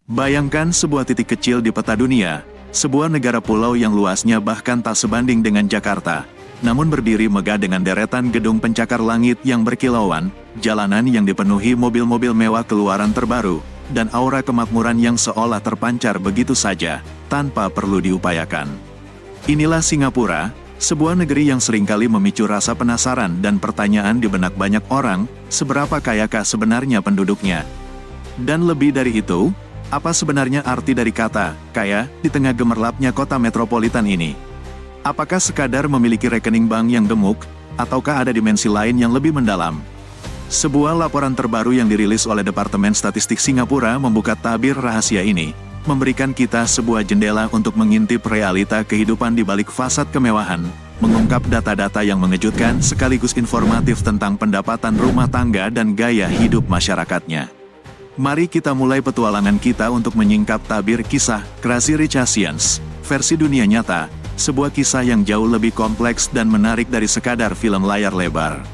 Bayangkan sebuah titik kecil di peta dunia, sebuah negara pulau yang luasnya bahkan tak sebanding dengan Jakarta, namun berdiri megah dengan deretan gedung pencakar langit yang berkilauan, jalanan yang dipenuhi mobil-mobil mewah keluaran terbaru, dan aura kemakmuran yang seolah terpancar begitu saja, tanpa perlu diupayakan. Inilah Singapura, sebuah negeri yang seringkali memicu rasa penasaran dan pertanyaan di benak banyak orang, seberapa kayakah sebenarnya penduduknya? Dan lebih dari itu, apa sebenarnya arti dari kata kaya di tengah gemerlapnya kota metropolitan ini? Apakah sekadar memiliki rekening bank yang gemuk, ataukah ada dimensi lain yang lebih mendalam? Sebuah laporan terbaru yang dirilis oleh Departemen Statistik Singapura membuka tabir rahasia ini, memberikan kita sebuah jendela untuk mengintip realita kehidupan di balik fasad kemewahan, mengungkap data-data yang mengejutkan sekaligus informatif tentang pendapatan rumah tangga dan gaya hidup masyarakatnya. Mari kita mulai petualangan kita untuk menyingkap tabir kisah Crazy Rich Asians, versi dunia nyata, sebuah kisah yang jauh lebih kompleks dan menarik dari sekadar film layar lebar.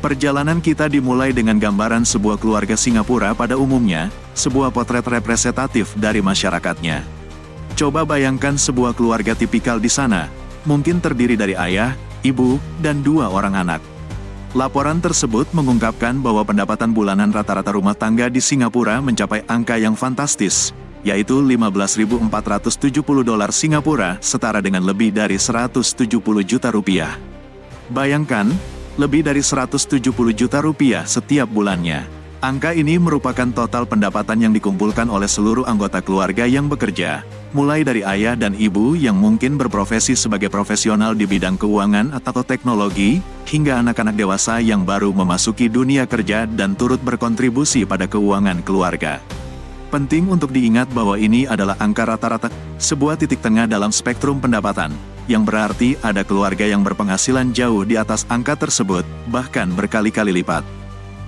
Perjalanan kita dimulai dengan gambaran sebuah keluarga Singapura pada umumnya, sebuah potret representatif dari masyarakatnya. Coba bayangkan sebuah keluarga tipikal di sana, mungkin terdiri dari ayah, ibu, dan 2 orang anak. Laporan tersebut mengungkapkan bahwa pendapatan bulanan rata-rata rumah tangga di Singapura mencapai angka yang fantastis, yaitu $15.470 Singapura, setara dengan lebih dari 170 juta rupiah. Bayangkan, lebih dari 170 juta rupiah setiap bulannya. Angka ini merupakan total pendapatan yang dikumpulkan oleh seluruh anggota keluarga yang bekerja, mulai dari ayah dan ibu yang mungkin berprofesi sebagai profesional di bidang keuangan atau teknologi, hingga anak-anak dewasa yang baru memasuki dunia kerja dan turut berkontribusi pada keuangan keluarga. Penting untuk diingat bahwa ini adalah angka rata-rata, sebuah titik tengah dalam spektrum pendapatan, yang berarti ada keluarga yang berpenghasilan jauh di atas angka tersebut, bahkan berkali-kali lipat.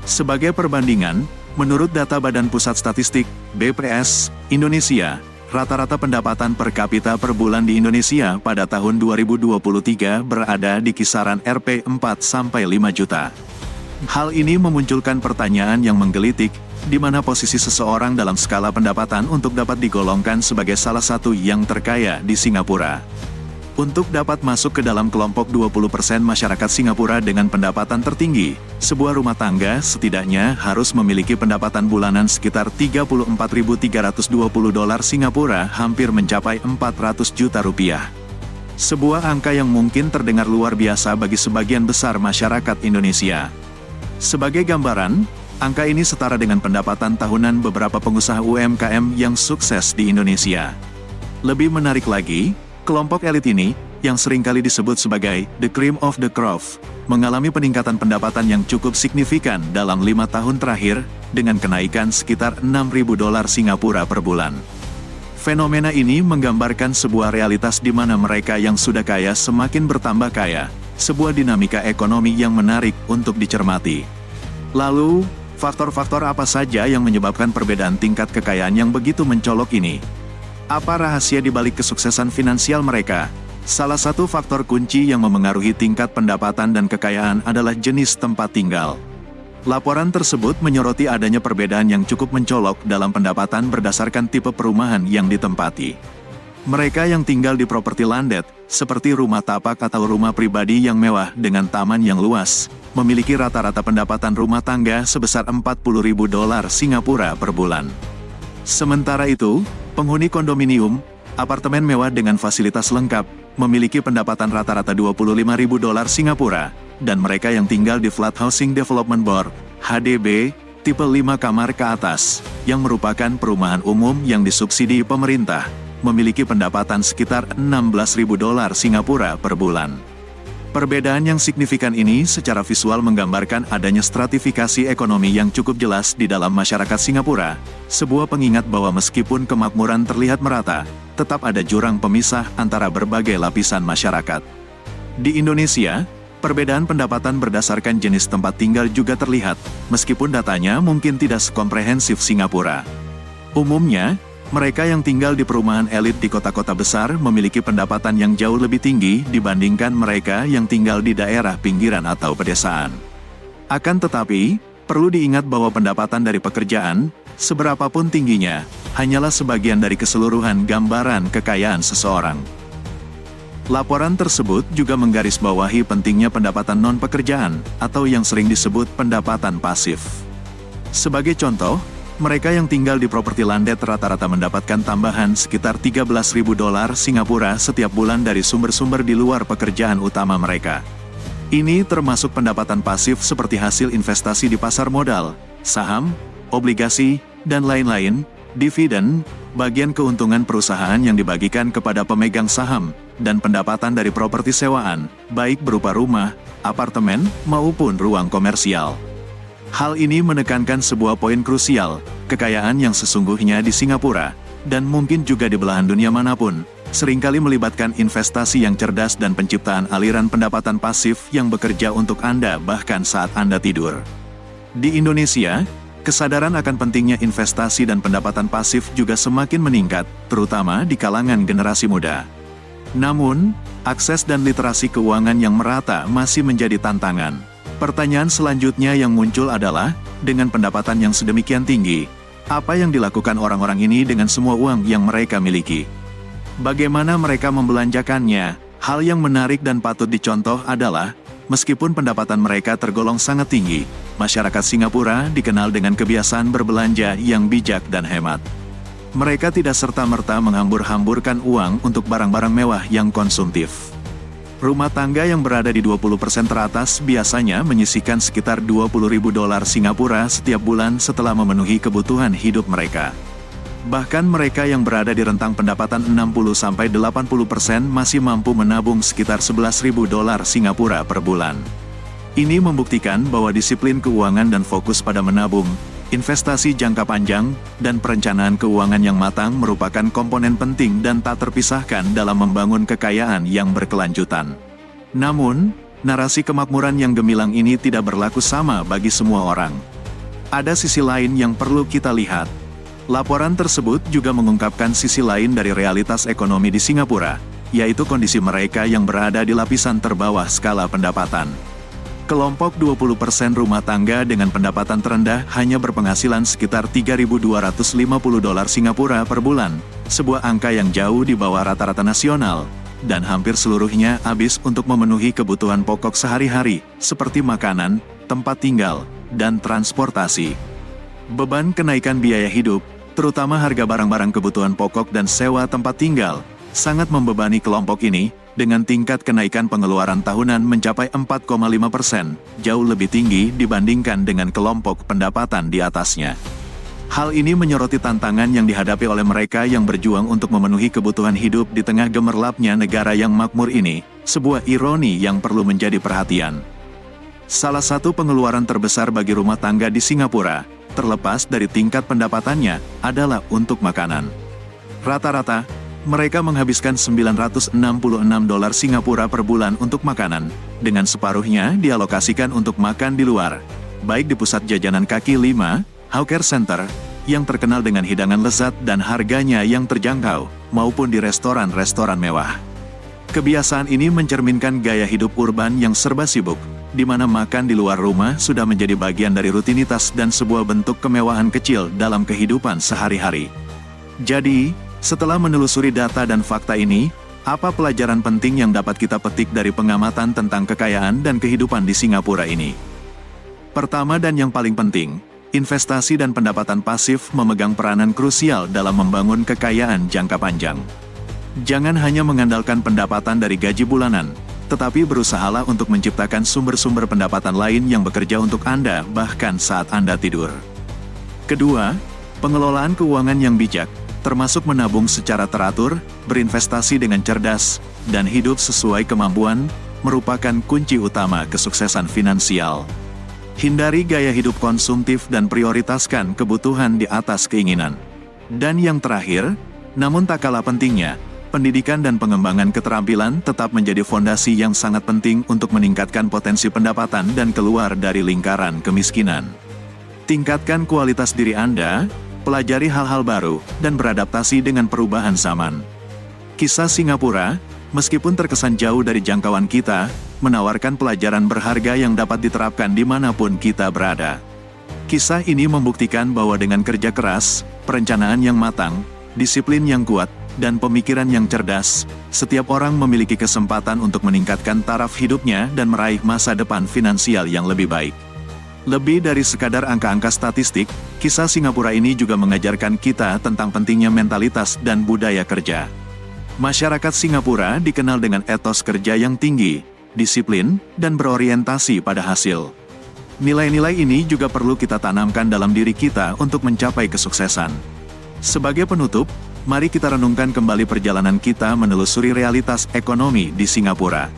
Sebagai perbandingan, menurut data Badan Pusat Statistik, BPS, Indonesia, rata-rata pendapatan per kapita per bulan di Indonesia pada tahun 2023 berada di kisaran Rp4-5 juta. Hal ini memunculkan pertanyaan yang menggelitik, di mana posisi seseorang dalam skala pendapatan untuk dapat digolongkan sebagai salah satu yang terkaya di Singapura. Untuk dapat masuk ke dalam kelompok 20% masyarakat Singapura dengan pendapatan tertinggi, sebuah rumah tangga setidaknya harus memiliki pendapatan bulanan sekitar $34.320 Singapura, hampir mencapai 400 juta rupiah. Sebuah angka yang mungkin terdengar luar biasa bagi sebagian besar masyarakat Indonesia. Sebagai gambaran, angka ini setara dengan pendapatan tahunan beberapa pengusaha UMKM yang sukses di Indonesia. Lebih menarik lagi, kelompok elit ini, yang seringkali disebut sebagai the cream of the crop, mengalami peningkatan pendapatan yang cukup signifikan dalam 5 tahun terakhir, dengan kenaikan sekitar $6.000 Singapura per bulan. Fenomena ini menggambarkan sebuah realitas di mana mereka yang sudah kaya semakin bertambah kaya, sebuah dinamika ekonomi yang menarik untuk dicermati. Lalu, faktor-faktor apa saja yang menyebabkan perbedaan tingkat kekayaan yang begitu mencolok ini? Apa rahasia di balik kesuksesan finansial mereka? Salah satu faktor kunci yang memengaruhi tingkat pendapatan dan kekayaan adalah jenis tempat tinggal. Laporan tersebut menyoroti adanya perbedaan yang cukup mencolok dalam pendapatan berdasarkan tipe perumahan yang ditempati. Mereka yang tinggal di properti landed, seperti rumah tapak atau rumah pribadi yang mewah dengan taman yang luas, memiliki rata-rata pendapatan rumah tangga sebesar $40.000 Singapura per bulan. Sementara itu, penghuni kondominium, apartemen mewah dengan fasilitas lengkap, memiliki pendapatan rata-rata $25.000 Singapura, dan mereka yang tinggal di Flat Housing Development Board, HDB, tipe 5 kamar ke atas, yang merupakan perumahan umum yang disubsidi pemerintah, memiliki pendapatan sekitar $16.000 Singapura per bulan. Perbedaan yang signifikan ini secara visual menggambarkan adanya stratifikasi ekonomi yang cukup jelas di dalam masyarakat Singapura, sebuah pengingat bahwa meskipun kemakmuran terlihat merata, tetap ada jurang pemisah antara berbagai lapisan masyarakat. Di Indonesia, perbedaan pendapatan berdasarkan jenis tempat tinggal juga terlihat, meskipun datanya mungkin tidak sekomprehensif Singapura. Umumnya, mereka yang tinggal di perumahan elit di kota-kota besar memiliki pendapatan yang jauh lebih tinggi dibandingkan mereka yang tinggal di daerah pinggiran atau pedesaan. Akan tetapi, perlu diingat bahwa pendapatan dari pekerjaan, Seberapapun tingginya, hanyalah sebagian dari keseluruhan gambaran kekayaan seseorang. Laporan tersebut juga menggarisbawahi pentingnya pendapatan non-pekerjaan, atau yang sering disebut pendapatan pasif. Sebagai contoh, mereka yang tinggal di properti landed rata-rata mendapatkan tambahan sekitar 13.000 dolar Singapura setiap bulan dari sumber-sumber di luar pekerjaan utama mereka. Ini termasuk pendapatan pasif seperti hasil investasi di pasar modal, saham, obligasi, dan lain-lain, dividen, bagian keuntungan perusahaan yang dibagikan kepada pemegang saham, dan pendapatan dari properti sewaan, baik berupa rumah, apartemen, maupun ruang komersial. Hal ini menekankan sebuah poin krusial, kekayaan yang sesungguhnya di Singapura, dan mungkin juga di belahan dunia manapun, seringkali melibatkan investasi yang cerdas dan penciptaan aliran pendapatan pasif yang bekerja untuk Anda bahkan saat Anda tidur. Di Indonesia, kesadaran akan pentingnya investasi dan pendapatan pasif juga semakin meningkat, terutama di kalangan generasi muda. Namun, akses dan literasi keuangan yang merata masih menjadi tantangan. Pertanyaan selanjutnya yang muncul adalah, dengan pendapatan yang sedemikian tinggi, apa yang dilakukan orang-orang ini dengan semua uang yang mereka miliki? Bagaimana mereka membelanjakannya? Hal yang menarik dan patut dicontoh adalah, meskipun pendapatan mereka tergolong sangat tinggi, masyarakat Singapura dikenal dengan kebiasaan berbelanja yang bijak dan hemat. Mereka tidak serta-merta menghambur-hamburkan uang untuk barang-barang mewah yang konsumtif. Rumah tangga yang berada di 20% teratas biasanya menyisihkan sekitar 20.000 dolar Singapura setiap bulan setelah memenuhi kebutuhan hidup mereka. Bahkan mereka yang berada di rentang pendapatan 60-80% masih mampu menabung sekitar 11.000 dolar Singapura per bulan. Ini membuktikan bahwa disiplin keuangan dan fokus pada menabung, investasi jangka panjang, dan perencanaan keuangan yang matang merupakan komponen penting dan tak terpisahkan dalam membangun kekayaan yang berkelanjutan. Namun, narasi kemakmuran yang gemilang ini tidak berlaku sama bagi semua orang. Ada sisi lain yang perlu kita lihat. Laporan tersebut juga mengungkapkan sisi lain dari realitas ekonomi di Singapura, yaitu kondisi mereka yang berada di lapisan terbawah skala pendapatan. Kelompok 20% rumah tangga dengan pendapatan terendah hanya berpenghasilan sekitar 3.250 dolar Singapura per bulan, sebuah angka yang jauh di bawah rata-rata nasional, dan hampir seluruhnya habis untuk memenuhi kebutuhan pokok sehari-hari, seperti makanan, tempat tinggal, dan transportasi. Beban kenaikan biaya hidup, terutama harga barang-barang kebutuhan pokok dan sewa tempat tinggal, sangat membebani kelompok ini, dengan tingkat kenaikan pengeluaran tahunan mencapai 4,5%, jauh lebih tinggi dibandingkan dengan kelompok pendapatan di atasnya. Hal ini menyoroti tantangan yang dihadapi oleh mereka yang berjuang untuk memenuhi kebutuhan hidup di tengah gemerlapnya negara yang makmur ini, sebuah ironi yang perlu menjadi perhatian. Salah satu pengeluaran terbesar bagi rumah tangga di Singapura, terlepas dari tingkat pendapatannya, adalah untuk makanan. Rata-rata, mereka menghabiskan 966 dolar Singapura per bulan untuk makanan, dengan separuhnya dialokasikan untuk makan di luar, baik di pusat jajanan kaki lima, Hawker Center, yang terkenal dengan hidangan lezat dan harganya yang terjangkau, maupun di restoran-restoran mewah. Kebiasaan ini mencerminkan gaya hidup urban yang serba sibuk, di mana makan di luar rumah sudah menjadi bagian dari rutinitas dan sebuah bentuk kemewahan kecil dalam kehidupan sehari-hari. Jadi, setelah menelusuri data dan fakta ini, apa pelajaran penting yang dapat kita petik dari pengamatan tentang kekayaan dan kehidupan di Singapura ini? Pertama dan yang paling penting, investasi dan pendapatan pasif memegang peranan krusial dalam membangun kekayaan jangka panjang. Jangan hanya mengandalkan pendapatan dari gaji bulanan, tetapi berusahalah untuk menciptakan sumber-sumber pendapatan lain yang bekerja untuk Anda bahkan saat Anda tidur. Kedua, pengelolaan keuangan yang bijak, termasuk menabung secara teratur, berinvestasi dengan cerdas, dan hidup sesuai kemampuan, merupakan kunci utama kesuksesan finansial. Hindari gaya hidup konsumtif dan prioritaskan kebutuhan di atas keinginan. Dan yang terakhir, namun tak kalah pentingnya, pendidikan dan pengembangan keterampilan tetap menjadi fondasi yang sangat penting untuk meningkatkan potensi pendapatan dan keluar dari lingkaran kemiskinan. Tingkatkan kualitas diri Anda, pelajari hal-hal baru, dan beradaptasi dengan perubahan zaman. Kisah Singapura, meskipun terkesan jauh dari jangkauan kita, menawarkan pelajaran berharga yang dapat diterapkan dimanapun kita berada. Kisah ini membuktikan bahwa dengan kerja keras, perencanaan yang matang, disiplin yang kuat, dan pemikiran yang cerdas, setiap orang memiliki kesempatan untuk meningkatkan taraf hidupnya dan meraih masa depan finansial yang lebih baik. Lebih dari sekadar angka-angka statistik, kisah Singapura ini juga mengajarkan kita tentang pentingnya mentalitas dan budaya kerja. Masyarakat Singapura dikenal dengan etos kerja yang tinggi, disiplin, dan berorientasi pada hasil. Nilai-nilai ini juga perlu kita tanamkan dalam diri kita untuk mencapai kesuksesan. Sebagai penutup, mari kita renungkan kembali perjalanan kita menelusuri realitas ekonomi di Singapura.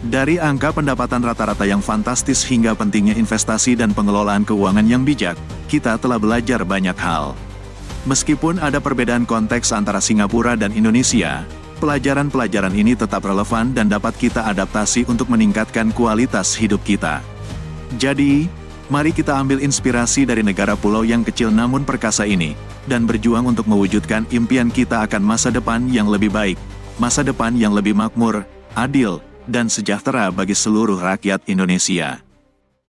Dari angka pendapatan rata-rata yang fantastis hingga pentingnya investasi dan pengelolaan keuangan yang bijak, kita telah belajar banyak hal. Meskipun ada perbedaan konteks antara Singapura dan Indonesia, pelajaran-pelajaran ini tetap relevan dan dapat kita adaptasi untuk meningkatkan kualitas hidup kita. Jadi, mari kita ambil inspirasi dari negara pulau yang kecil namun perkasa ini, dan berjuang untuk mewujudkan impian kita akan masa depan yang lebih baik, masa depan yang lebih makmur, adil, dan sejahtera bagi seluruh rakyat Indonesia.